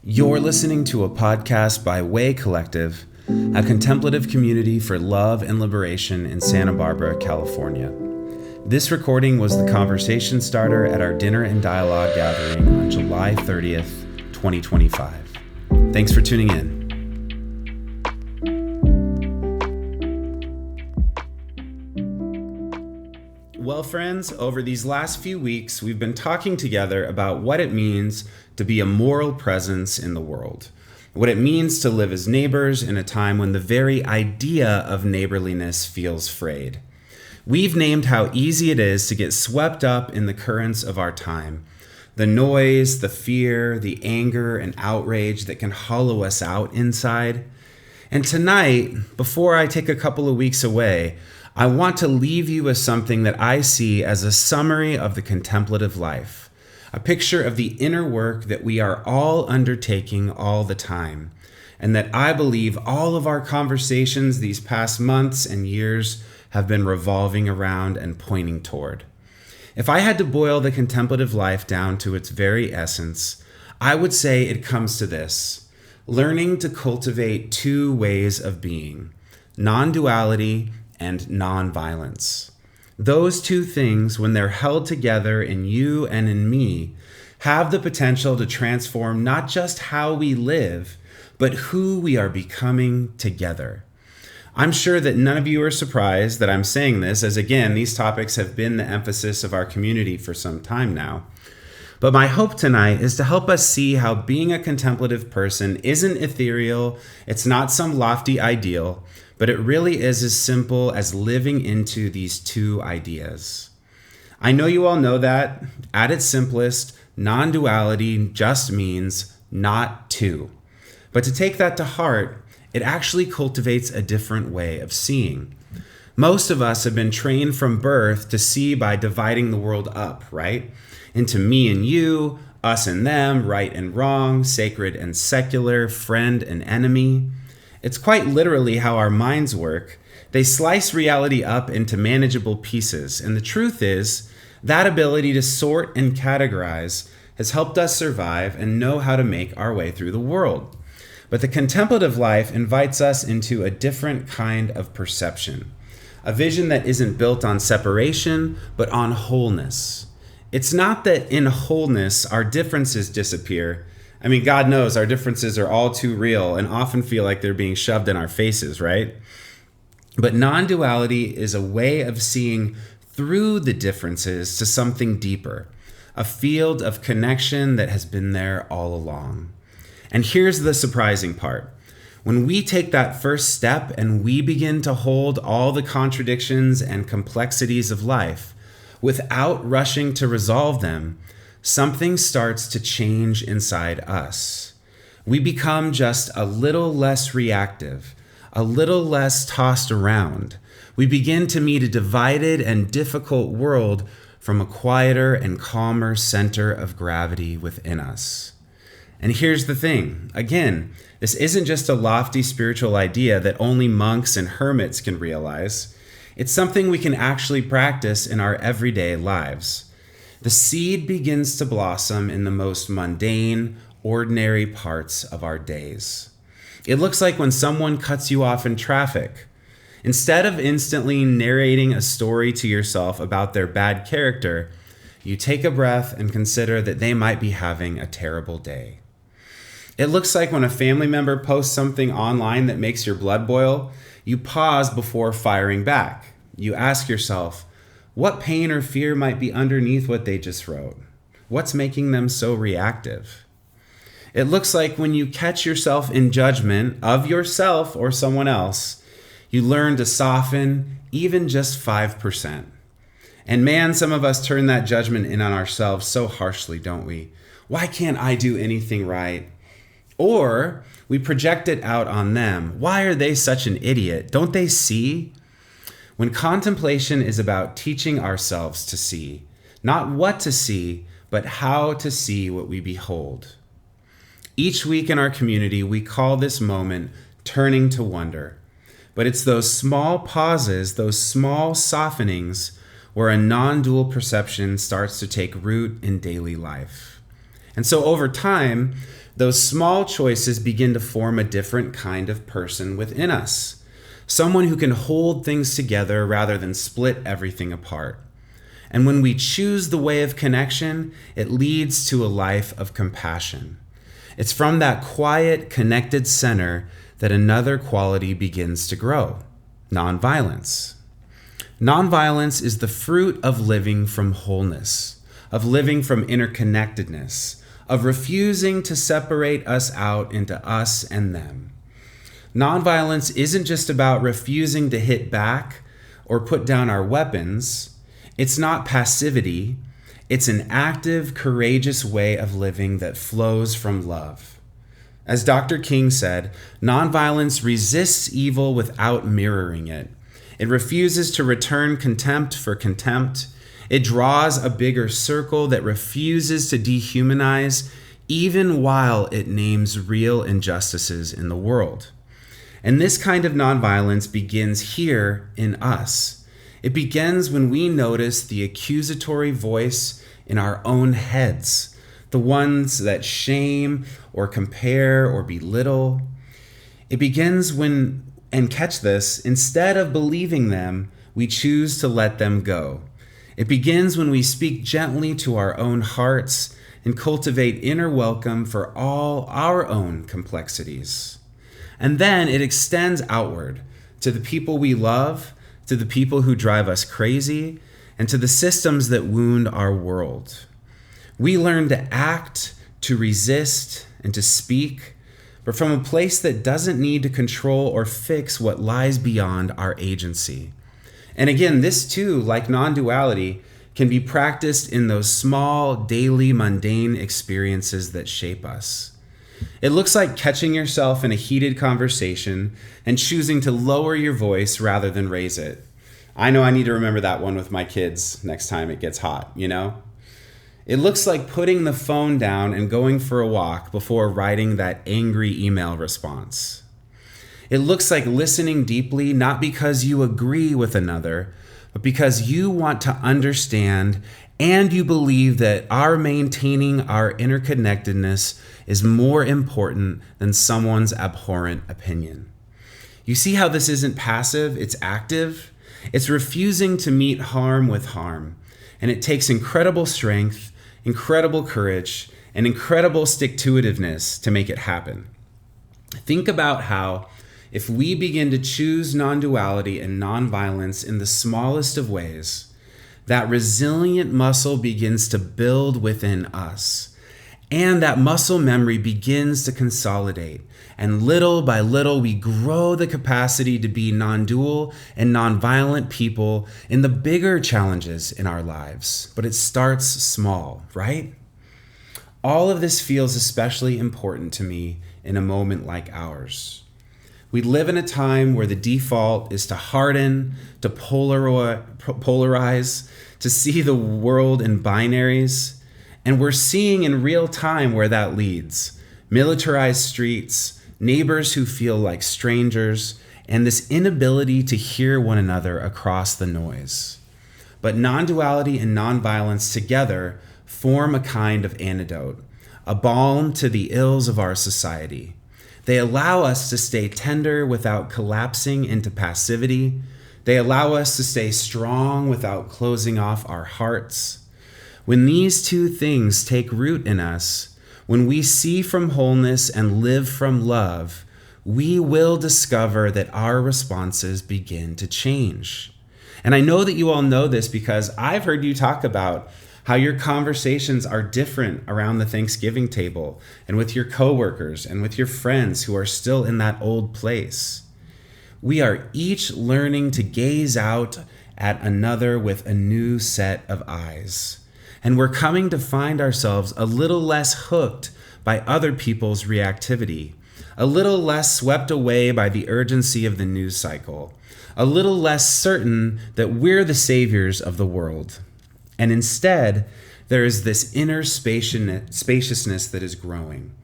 You're listening to a podcast by Way Collective, a contemplative community for love and liberation in Santa Barbara, California. This recording was the conversation starter at our dinner and dialogue gathering on July 30th, 2025. Thanks for tuning in. Well, friends, over these last few weeks, we've been talking together about what it means to be a moral presence in the world, what it means to live as neighbors in a time when the very idea of neighborliness feels frayed. We've named how easy it is to get swept up in the currents of our time, the noise, the fear, the anger, and outrage that can hollow us out inside. And tonight, before I take a couple of weeks away, I want to leave you with something that I see as a summary of the contemplative life, a picture of the inner work that we are all undertaking all the time, and that I believe all of our conversations these past months and years have been revolving around and pointing toward. If I had to boil the contemplative life down to its very essence, I would say it comes to this: learning to cultivate two ways of being, non-duality and nonviolence. Those two things, when they're held together in you and in me, have the potential to transform not just how we live, but who we are becoming together. I'm sure that none of you are surprised that I'm saying this, as again, these topics have been the emphasis of our community for some time now. But my hope tonight is to help us see how being a contemplative person isn't ethereal, it's not some lofty ideal, but it really is as simple as living into these two ideas. I know you all know that, at its simplest, non-duality just means not two. But to take that to heart, it actually cultivates a different way of seeing. Most of us have been trained from birth to see by dividing the world up, right? Into me and you, us and them, right and wrong, sacred and secular, friend and enemy. It's quite literally how our minds work. They slice reality up into manageable pieces, and the truth is, that ability to sort and categorize has helped us survive and know how to make our way through the world. But the contemplative life invites us into a different kind of perception, a vision that isn't built on separation, but on wholeness. It's not that in wholeness our differences disappear. I mean, God knows our differences are all too real and often feel like they're being shoved in our faces, right? But non-duality is a way of seeing through the differences to something deeper, a field of connection that has been there all along. And here's the surprising part. When we take that first step and we begin to hold all the contradictions and complexities of life without rushing to resolve them, something starts to change inside us. We become just a little less reactive, a little less tossed around. We begin to meet a divided and difficult world from a quieter and calmer center of gravity within us. And here's the thing. Again, this isn't just a lofty spiritual idea that only monks and hermits can realize. It's something we can actually practice in our everyday lives. The seed begins to blossom in the most mundane, ordinary parts of our days. It looks like when someone cuts you off in traffic. Instead of instantly narrating a story to yourself about their bad character, you take a breath and consider that they might be having a terrible day. It looks like when a family member posts something online that makes your blood boil, you pause before firing back. You ask yourself, what pain or fear might be underneath what they just wrote? What's making them so reactive? It looks like when you catch yourself in judgment of yourself or someone else, you learn to soften even just 5%. And man, some of us turn that judgment in on ourselves so harshly, don't we? Why can't I do anything right? Or we project it out on them. Why are they such an idiot? Don't they see? When contemplation is about teaching ourselves to see, not what to see, but how to see what we behold. Each week in our community, we call this moment turning to wonder. But it's those small pauses, those small softenings, where a non-dual perception starts to take root in daily life. And so over time, those small choices begin to form a different kind of person within us. Someone who can hold things together rather than split everything apart. And when we choose the way of connection, it leads to a life of compassion. It's from that quiet, connected center that another quality begins to grow: nonviolence. Nonviolence is the fruit of living from wholeness, of living from interconnectedness, of refusing to separate us out into us and them. Nonviolence isn't just about refusing to hit back or put down our weapons. It's not passivity. It's an active, courageous way of living that flows from love. As Dr. King said, nonviolence resists evil without mirroring it. It refuses to return contempt for contempt. It draws a bigger circle that refuses to dehumanize, even while it names real injustices in the world. And this kind of nonviolence begins here in us. It begins when we notice the accusatory voice in our own heads, the ones that shame or compare or belittle. It begins when, and catch this, instead of believing them, we choose to let them go. It begins when we speak gently to our own hearts and cultivate inner welcome for all our own complexities. And then it extends outward to the people we love, to the people who drive us crazy, and to the systems that wound our world. We learn to act, to resist, and to speak, but from a place that doesn't need to control or fix what lies beyond our agency. And again, this too, like non-duality, can be practiced in those small, daily, mundane experiences that shape us. It looks like catching yourself in a heated conversation and choosing to lower your voice rather than raise it. I know I need to remember that one with my kids next time it gets hot, you know? It looks like putting the phone down and going for a walk before writing that angry email response. It looks like listening deeply, not because you agree with another, but because you want to understand and you believe that our maintaining our interconnectedness is more important than someone's abhorrent opinion. You see how this isn't passive, it's active? It's refusing to meet harm with harm. And it takes incredible strength, incredible courage, and incredible stick-to-itiveness to make it happen. Think about how if we begin to choose non-duality and non-violence in the smallest of ways, that resilient muscle begins to build within us. And that muscle memory begins to consolidate. And little by little, we grow the capacity to be non-dual and non-violent people in the bigger challenges in our lives. But it starts small, right? All of this feels especially important to me in a moment like ours. We live in a time where the default is to harden, to polarize, to see the world in binaries. And we're seeing in real time where that leads. Militarized streets, neighbors who feel like strangers, and this inability to hear one another across the noise. But non-duality and non-violence together form a kind of antidote, a balm to the ills of our society. They allow us to stay tender without collapsing into passivity. They allow us to stay strong without closing off our hearts. When these two things take root in us, when we see from wholeness and live from love, we will discover that our responses begin to change. And I know that you all know this because I've heard you talk about how your conversations are different around the Thanksgiving table and with your coworkers and with your friends who are still in that old place. We are each learning to gaze out at another with a new set of eyes. And we're coming to find ourselves a little less hooked by other people's reactivity, a little less swept away by the urgency of the news cycle, a little less certain that we're the saviors of the world. And instead, there is this inner spaciousness that is growing,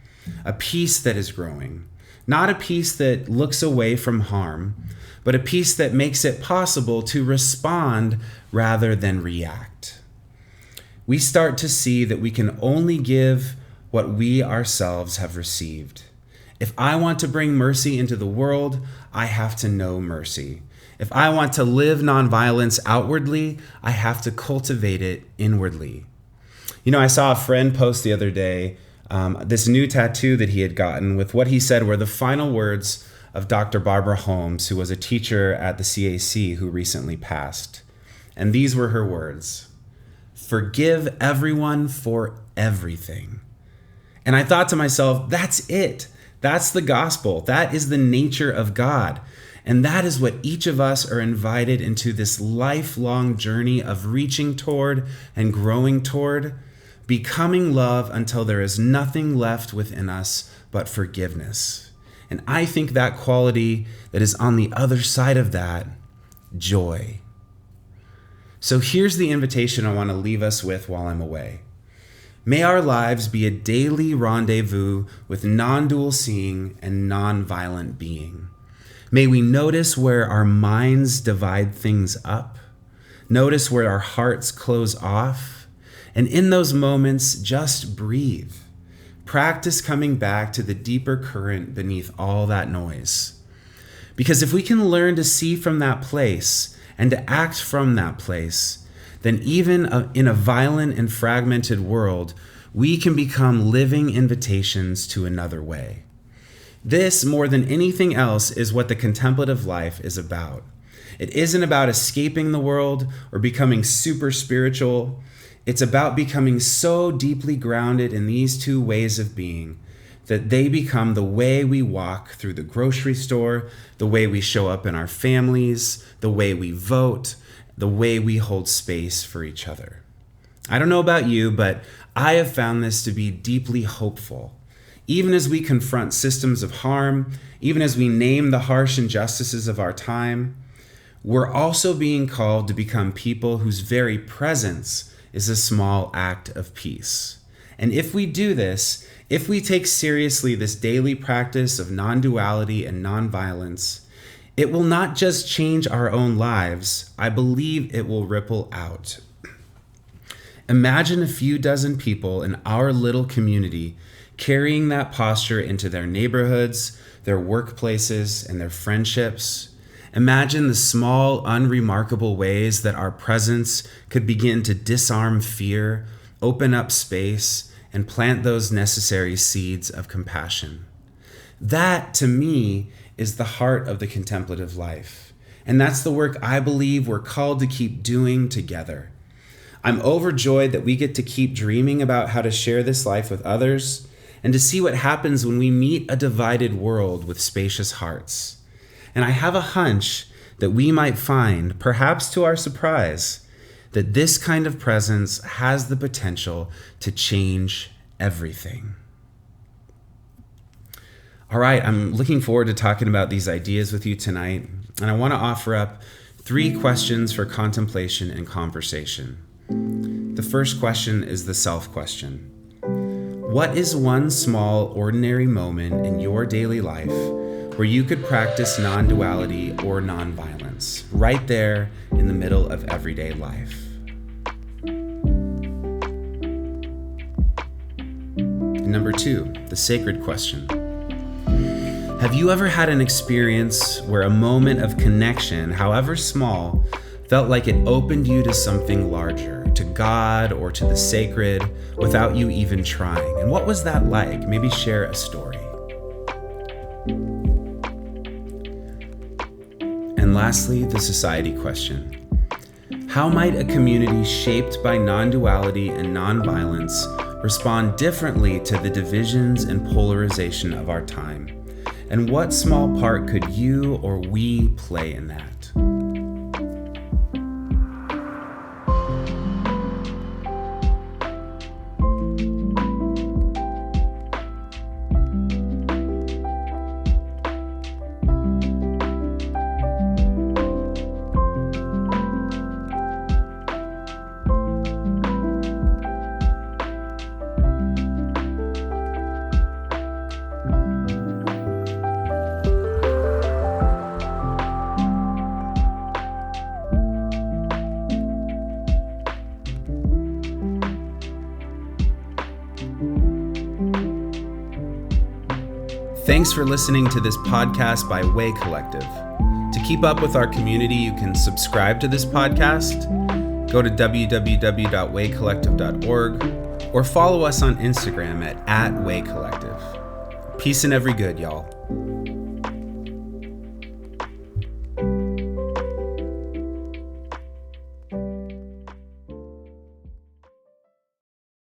a peace that is growing, not a peace that looks away from harm, but a peace that makes it possible to respond rather than react. We start to see that we can only give what we ourselves have received. If I want to bring mercy into the world, I have to know mercy. If I want to live nonviolence outwardly, I have to cultivate it inwardly. I saw a friend post the other day this new tattoo that he had gotten with what he said were the final words of Dr. Barbara Holmes, who was a teacher at the CAC who recently passed. And these were her words: "Forgive everyone for everything." And I thought to myself, that's it. That's the gospel. That is the nature of God. And that is what each of us are invited into this lifelong journey of reaching toward and growing toward, becoming love until there is nothing left within us but forgiveness. And I think that quality that is on the other side of that, joy. So here's the invitation I want to leave us with while I'm away. May our lives be a daily rendezvous with non-dual seeing and non-violent being. May we notice where our minds divide things up, notice where our hearts close off, and in those moments, just breathe. Practice coming back to the deeper current beneath all that noise. Because if we can learn to see from that place and to act from that place, then even in a violent and fragmented world, we can become living invitations to another way. This, more than anything else, is what the contemplative life is about. It isn't about escaping the world or becoming super spiritual. It's about becoming so deeply grounded in these two ways of being that they become the way we walk through the grocery store, the way we show up in our families, the way we vote, the way we hold space for each other. I don't know about you, but I have found this to be deeply hopeful. Even as we confront systems of harm, even as we name the harsh injustices of our time, we're also being called to become people whose very presence is a small act of peace. And if we do this, if we take seriously this daily practice of non-duality and non-violence, it will not just change our own lives, I believe it will ripple out. Imagine a few dozen people in our little community carrying that posture into their neighborhoods, their workplaces, and their friendships. Imagine the small, unremarkable ways that our presence could begin to disarm fear, open up space, and plant those necessary seeds of compassion. That, to me, is the heart of the contemplative life. And that's the work I believe we're called to keep doing together. I'm overjoyed that we get to keep dreaming about how to share this life with others and to see what happens when we meet a divided world with spacious hearts. And I have a hunch that we might find, perhaps to our surprise, that this kind of presence has the potential to change everything. All right, I'm looking forward to talking about these ideas with you tonight, and I want to offer up 3 questions for contemplation and conversation. The first question is the self question. What is one small, ordinary moment in your daily life where you could practice non-duality or non-violence, right there in the middle of everyday life? And number 2, the sacred question. Have you ever had an experience where a moment of connection, however small, felt like it opened you to something larger, to God or to the sacred, without you even trying? And what was that like? Maybe share a story. And lastly, the society question. How might a community shaped by non-duality and non-violence respond differently to the divisions and polarization of our time? And what small part could you or we play in that? Thanks for listening to this podcast by Way Collective. To keep up with our community, you can subscribe to this podcast, go to www.waycollective.org, or follow us on Instagram at @waycollective. Peace and every good, y'all.